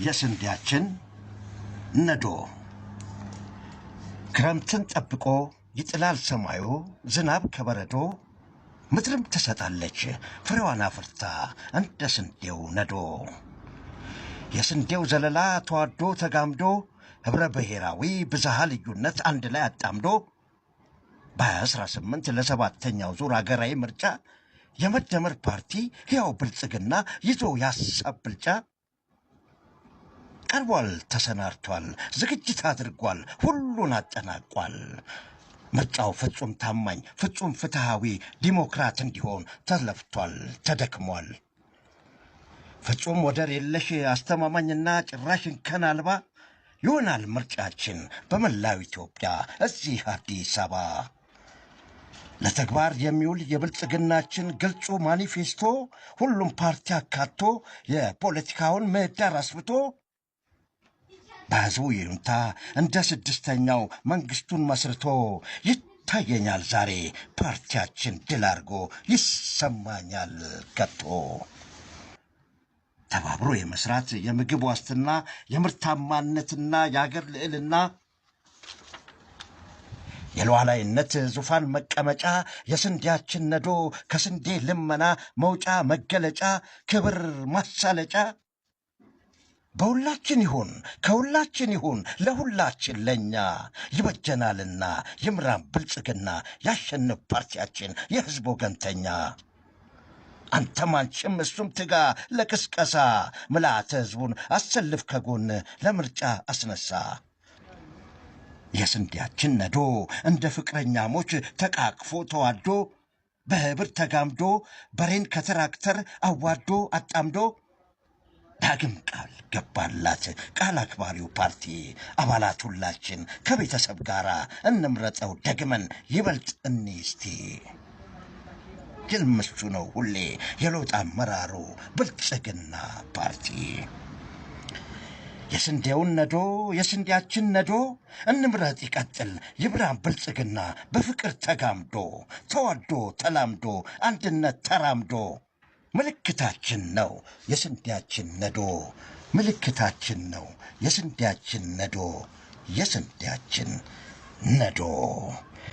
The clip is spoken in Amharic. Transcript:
የስንዴያችን ነዶ ክረምትን ጠብቆ ይጥላል ሰማዩ ዝናብ ከበረዶ ምድርም ትሰጣለች ፍሬዋን አፍርታ እንደ ስንዴው ነዶ። የስንዴው ዘለላ ተዋዶ ተጋምዶ ህብረ ብሔራዊ ብዝሃ ልዩነት አንድ ላይ አጣምዶ በ2018 ለሰባተኛው ዙር አገራዊ ምርጫ የመደመር ፓርቲ ሕያው ብልጽግና ይዞ ያሳብ ብልጫ ቀርቧል፣ ተሰናድቷል፣ ዝግጅት አድርጓል፣ ሁሉን አጠናቋል። ምርጫው ፍጹም ታማኝ ፍጹም ፍትሃዊ ዲሞክራት እንዲሆን ተለፍቷል፣ ተደክሟል። ፍጹም ወደር የለሽ አስተማማኝና ጭራሽ እንከን አልባ ይሆናል ምርጫችን በመላው ኢትዮጵያ እዚህ አዲስ አበባ። ለተግባር የሚውል የብልጽግናችን ግልጹ ማኒፌስቶ ሁሉም ፓርቲ አካቶ የፖለቲካውን ምህዳር አስፍቶ በሕዝቡ ይሁንታ እንደ ስድስተኛው መንግስቱን መስርቶ ይታየኛል ዛሬ ፓርቲያችን ድል አድርጎ ይሰማኛል ከቶ። ተባብሮ የመስራት የምግብ ዋስትና የምርታማነትና የአገር ልዕልና የሉዓላዊነት ዙፋን መቀመጫ የስንዴያችን ነዶ ከስንዴ ልመና መውጫ መገለጫ ክብር ማሳለጫ በሁላችን ይሁን ከሁላችን ይሁን ለሁላችን ለኛ ይበጀናልና ይምራን ብልጽግና ያሸንፍ ፓርቲያችን የሕዝብ ወገንተኛ። አንተም አንቺም እሱም ትጋ ለቅስቀሳ ምልዓተ ሕዝቡን አሰልፍ ከጎን ለምርጫ አስነሳ። የስንዴያችን ነዶ እንደ ፍቅረኛሞች ተቃቅፎ ተዋዶ በህብር ተጋምዶ በሬን ከትራክተር አዋዶ አጣምዶ ዳግም ቃል ገባላት ቃል አክባሪው ፓርቲ አባላት ሁላችን ከቤተሰብ ጋር እንምረጠው ደግመን ይበልጥ እንስቲ። ግልምሱ ነው ሁሌ የለውጥ አመራሩ ብልጽግና ፓርቲ። የስንዴውን ነዶ የስንዴያችን ነዶ እንምረጥ ይቀጥል ይብራን ብልጽግና በፍቅር ተጋምዶ ተዋዶ ተላምዶ አንድነት ተራምዶ ምልክታችን ነው የስንዴያችን ነዶ ምልክታችን ነው የስንዴያችን ነዶ የስንዴያችን ነዶ።